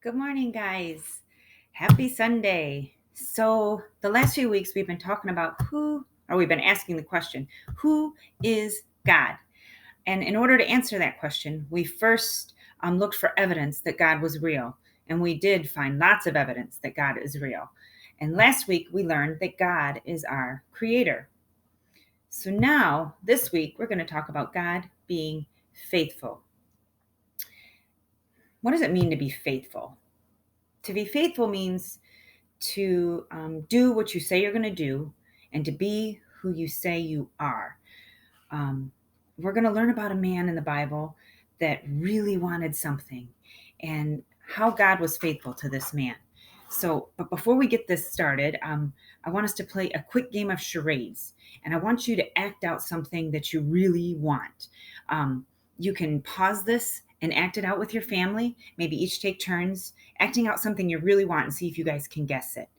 Good morning, guys. Happy Sunday. So, the last few weeks we've been talking about we've been asking the question, who is God? And in order to answer that question, we first looked for evidence that God was real. And we did find lots of evidence that God is real. And last week we learned that God is our creator. So, now this week we're going to talk about God being faithful. What does it mean to be faithful? To be faithful means to do what you say you're going to do and to be who you say you are. We're going to learn about a man in the Bible that really wanted something and how God was faithful to this man. But before we get this started, I want us to play a quick game of charades, and I want you to act out something that you really want. You can pause this and act it out with your family. Maybe each take turns acting out something you really want and see if you guys can guess it.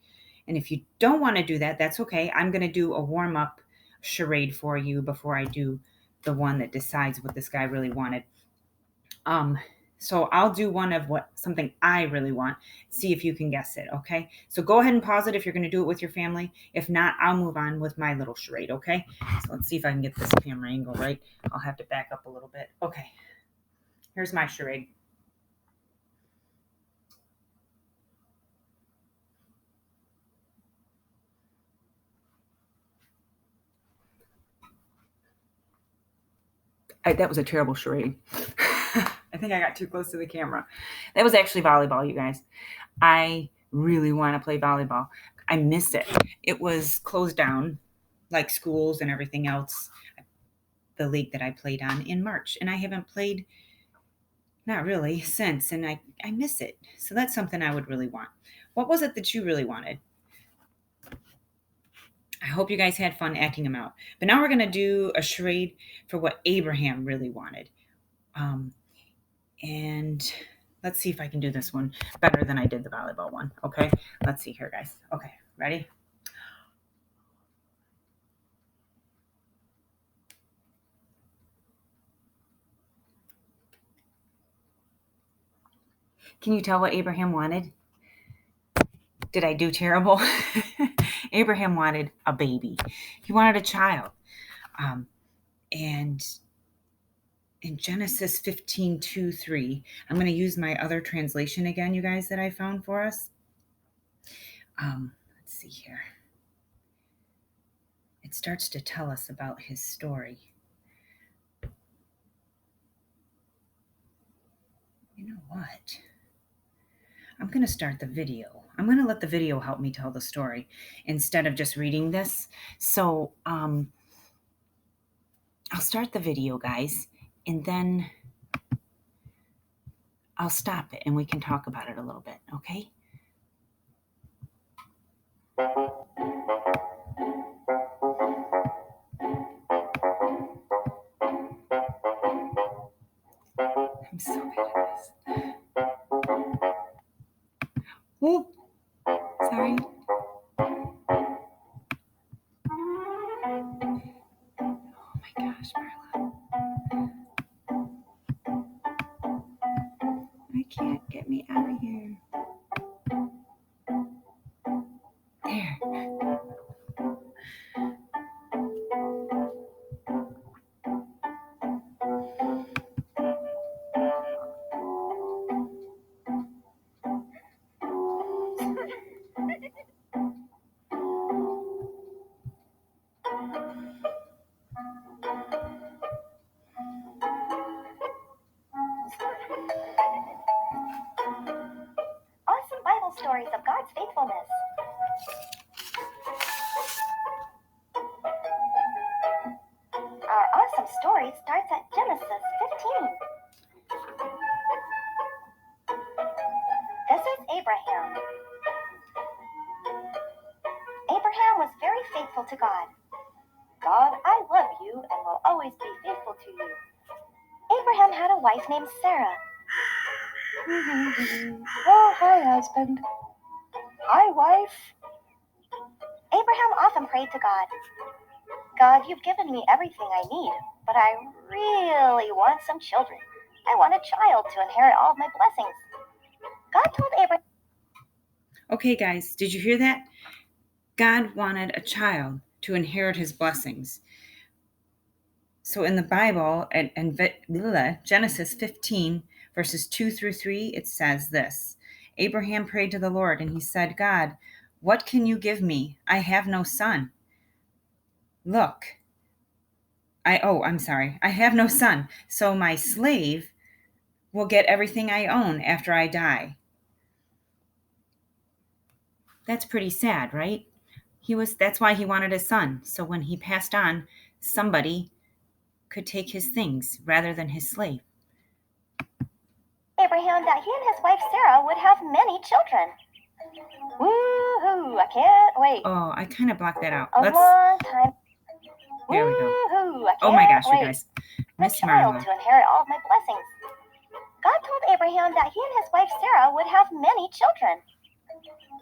And if you don't want to do that, that's okay. I'm going to do a warm up charade for you before I do the one that decides what this guy really wanted. So I'll do one of something I really want. See if you can guess it, okay? So go ahead and pause it if you're going to do it with your family. If not, I'll move on with my little charade, okay? So let's see if I can get this camera angle right. I'll have to back up a little bit. Okay. Here's my charade. That was a terrible charade. I think I got too close to the camera. That was actually volleyball, you guys. I really want to play volleyball. I miss it. It was closed down like schools and everything else, the league that I played on in March. And I haven't played, not really, since. And I miss it. So that's something I would really want. What was it that you really wanted? I hope you guys had fun acting them out. But now we're going to do a charade for what Abraham really wanted. And let's see if I can do this one better than I did the volleyball one. Okay, let's see here, guys. Okay, ready? Can you tell what Abraham wanted? Did I do terrible? Abraham wanted a baby. He wanted a child. And in Genesis 15:2-3, I'm going to use my other translation again, you guys, that I found for us. Let's see here. It starts to tell us about his story. You know what? I'm going to start the video. I'm going to let the video help me tell the story instead of just reading this. So I'll start the video, guys, and then I'll stop it and we can talk about it a little bit, okay? I'm so bad at this. Oh, sorry. Oh my gosh, Marla. I can't get me out of here. There. Awesome Bible stories of God's faithfulness. Our awesome story starts at Genesis 15. This is Abraham. Abraham was very faithful to God. God, I love you and will always be faithful to you. Abraham had a wife named Sarah. Oh, hi, husband. Hi, wife. Abraham often prayed to God. God, you've given me everything I need, but I really want some children. I want a child to inherit all of my blessings. God God told Abraham. Okay, guys, did you hear that? God wanted a child to inherit his blessings. So in the Bible, and Genesis 15, verses 2 through 3, it says this. Abraham prayed to the Lord, and he said, God, what can you give me? I have no son. Look, I have no son, so my slave will get everything I own after I die. That's pretty sad, right? That's why he wanted a son. So when he passed on, somebody could take his things rather than his slave. Abraham that he and his wife Sarah would have many children. Woohoo! I can't wait. Oh, I kind of blocked that out. A long time. There we go. Woohoo! I can't Oh my gosh, wait. you guys. A Miss child Marla. to inherit all of my blessings. God told Abraham that he and his wife Sarah would have many children.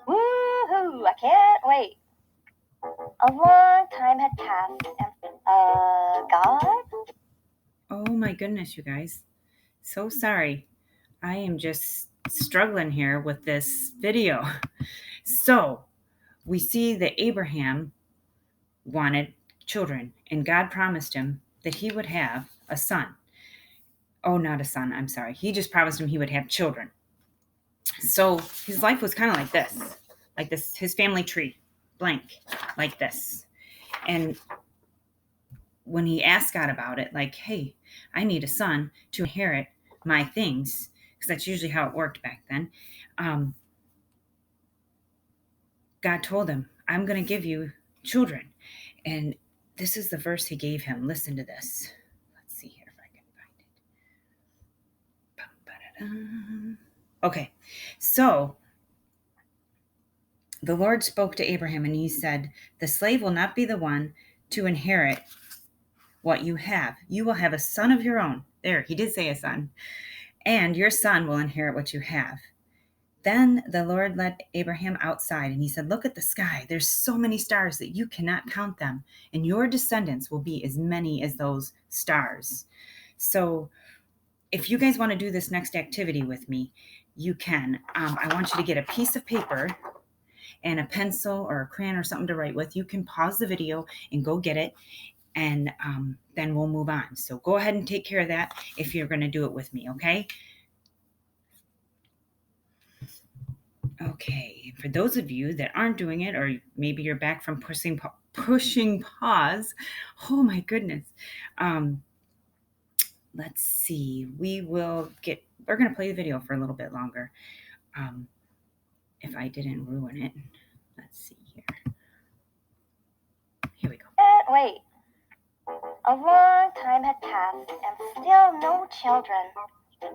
Woohoo! I can't wait. A long time had passed and, God? Oh my goodness, you guys. So sorry. I am just struggling here with this video. So, we see that Abraham wanted children, and God promised him that he would have a son. Oh, not a son, I'm sorry. He just promised him he would have children. So, his life was kind of like this, his family tree, blank, like this. And when he asked God about it, like, hey, I need a son to inherit my things, because that's usually how it worked back then. God told him, I'm going to give you children. And this is the verse he gave him. Listen to this. Let's see here if I can find it. Okay, so the Lord spoke to Abraham and he said, the slave will not be the one to inherit what you have. You will have a son of your own. There, he did say a son. And your son will inherit what you have. Then the Lord led Abraham outside and he said, look at the sky. There's so many stars that you cannot count them. And your descendants will be as many as those stars. So if you guys want to do this next activity with me, you can. I want you to get a piece of paper and a pencil or a crayon or something to write with. You can pause the video and go get it. And then we'll move on. So go ahead and take care of that if you're going to do it with me, okay? Okay, for those of you that aren't doing it, or maybe you're back from pushing pause, oh my goodness. Let's see, we're going to play the video for a little bit longer. If I didn't ruin it, let's see here. Here we go. Wait. A long time had passed and still no children.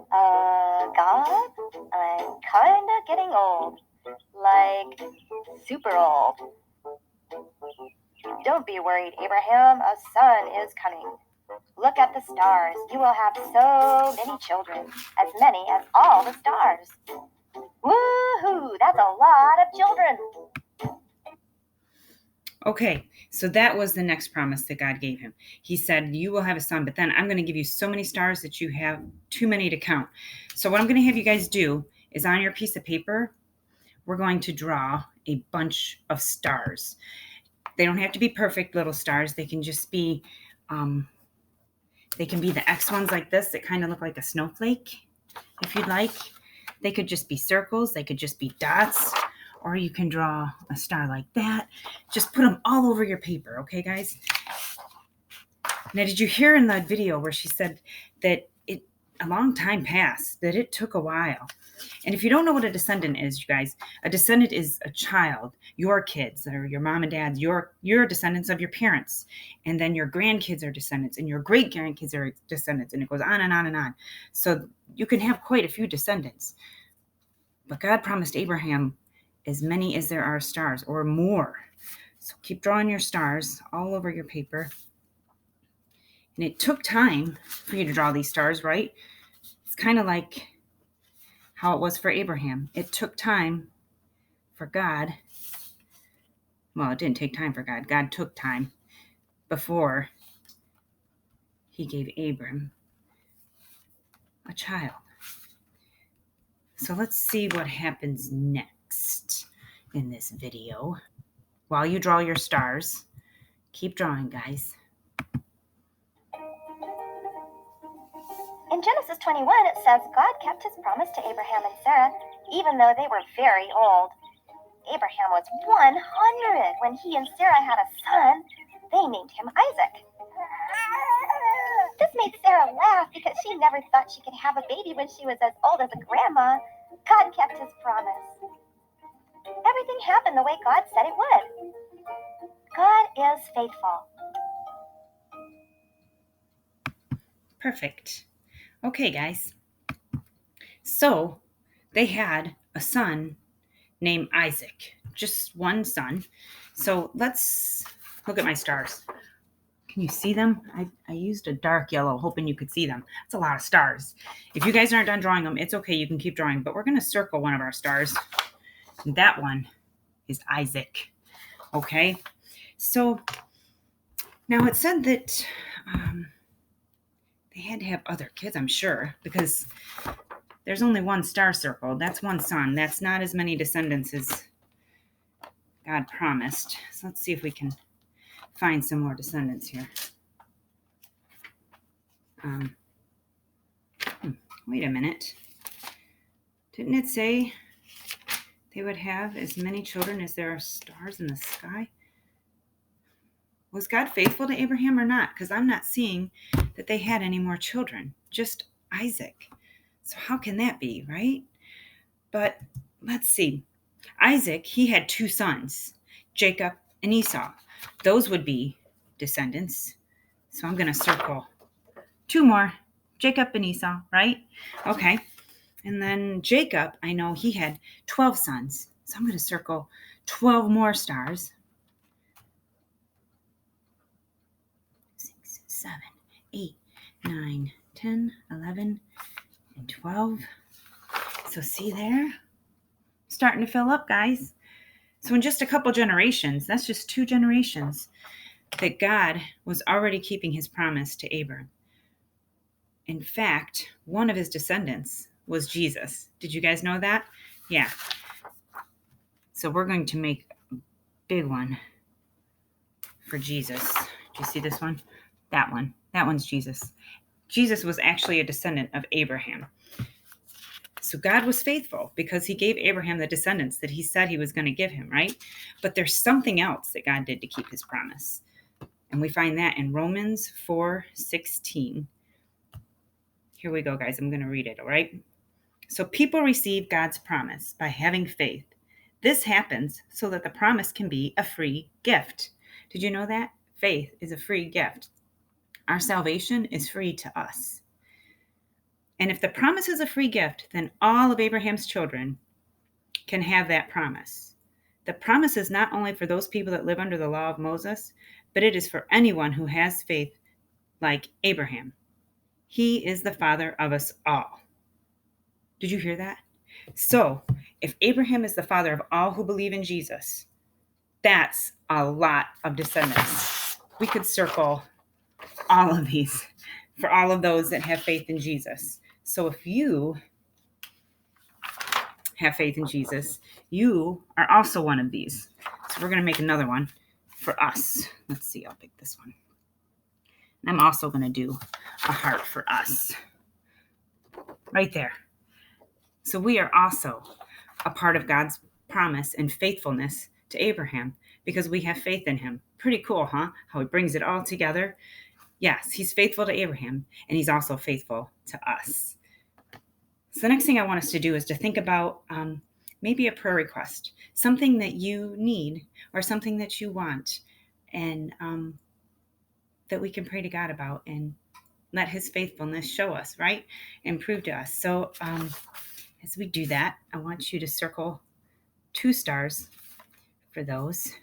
God? I'm kinda getting old. Like, super old. Don't be worried, Abraham. A son is coming. Look at the stars. You will have so many children. As many as all the stars. Woohoo! That's a lot of children. Okay, so that was the next promise that God gave him. He said, you will have a son, but then I'm going to give you so many stars that you have too many to count. So what I'm going to have you guys do is on your piece of paper, we're going to draw a bunch of stars. They don't have to be perfect little stars. They can just be, they can be the X ones like this that kind of look like a snowflake, if you'd like. They could just be circles. They could just be dots. Or you can draw a star like that. Just put them all over your paper, okay, guys? Now, did you hear in that video where she said that a long time passed, that it took a while? And if you don't know what a descendant is, you guys, a descendant is a child, your kids, or your mom and dad's, your descendants of your parents. And then your grandkids are descendants, and your great-grandkids are descendants, and it goes on and on and on. So you can have quite a few descendants. But God promised Abraham as many as there are stars, or more. So keep drawing your stars all over your paper. And it took time for you to draw these stars, right? It's kind of like how it was for Abraham. It took time for God. Well, it didn't take time for God. God took time before he gave Abram a child. So let's see what happens next in this video. While you draw your stars, keep drawing, guys. In Genesis 21, it says God kept his promise to Abraham and Sarah, even though they were very old. Abraham was 100 when he and Sarah had a son. They named him Isaac. This made Sarah laugh because she never thought she could have a baby when she was as old as a grandma. God kept his promise. Everything happened the way God said it would. God is faithful. Perfect. Okay, guys. So they had a son named Isaac, just one son. So let's look at my stars. Can you see them? I used a dark yellow, hoping you could see them. That's a lot of stars. If you guys aren't done drawing them, it's okay. You can keep drawing, but we're going to circle one of our stars. And that one is Isaac. Okay. So now it said that they had to have other kids, I'm sure, because there's only one star circled. That's one son. That's not as many descendants as God promised. So let's see if we can find some more descendants here. Wait a minute. Didn't it say they would have as many children as there are stars in the sky? Was God faithful to Abraham or not? Because I'm not seeing that they had any more children, just Isaac. So how can that be, right? But let's see. Isaac, he had two sons, Jacob and Esau. Those would be descendants. So I'm going to circle two more, Jacob and Esau, right? Okay. And then Jacob, I know he had 12 sons. So I'm going to circle 12 more stars. 6, 7, 8, 9, 10, 11, and 12. So see there? Starting to fill up, guys. So in just a couple generations, that's just 2 generations, that God was already keeping his promise to Abram. In fact, one of his descendants was Jesus. Did you guys know that? Yeah. So we're going to make a big one for Jesus. Do you see this one? That one. That one's Jesus. Jesus was actually a descendant of Abraham. So God was faithful because he gave Abraham the descendants that he said he was going to give him, right? But there's something else that God did to keep his promise. And we find that in Romans 4:16. Here we go, guys. I'm going to read it, all right? So people receive God's promise by having faith. This happens so that the promise can be a free gift. Did you know that? Faith is a free gift. Our salvation is free to us. And if the promise is a free gift, then all of Abraham's children can have that promise. The promise is not only for those people that live under the law of Moses, but it is for anyone who has faith like Abraham. He is the father of us all. Did you hear that? So, if Abraham is the father of all who believe in Jesus, that's a lot of descendants. We could circle all of these for all of those that have faith in Jesus. So if you have faith in Jesus, you are also one of these. So we're going to make another one for us. Let's see, I'll pick this one. And I'm also going to do a heart for us. Right there. So we are also a part of God's promise and faithfulness to Abraham because we have faith in him. Pretty cool, huh? How he brings it all together. Yes, he's faithful to Abraham, and he's also faithful to us. So the next thing I want us to do is to think about maybe a prayer request, something that you need or something that you want, and that we can pray to God about and let his faithfulness show us, right? And prove to us. So as we do that, I want you to circle 2 stars for those.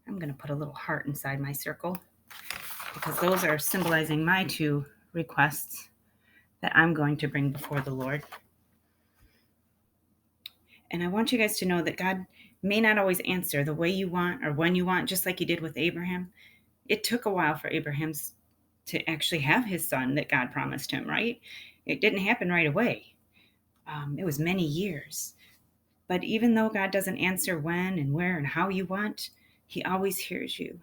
I'm going to put a little heart inside my circle because those are symbolizing my 2 requests that I'm going to bring before the Lord. And I want you guys to know that God may not always answer the way you want or when you want, just like he did with Abraham. It took a while for Abraham to actually have his son that God promised him, right? It didn't happen right away. It was many years. But even though God doesn't answer when and where and how you want, He always hears you.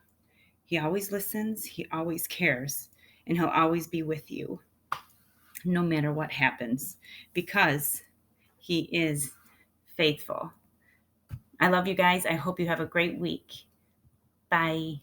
He always listens. He always cares. And He'll always be with you, no matter what happens, because He is faithful. I love you guys. I hope you have a great week. Bye.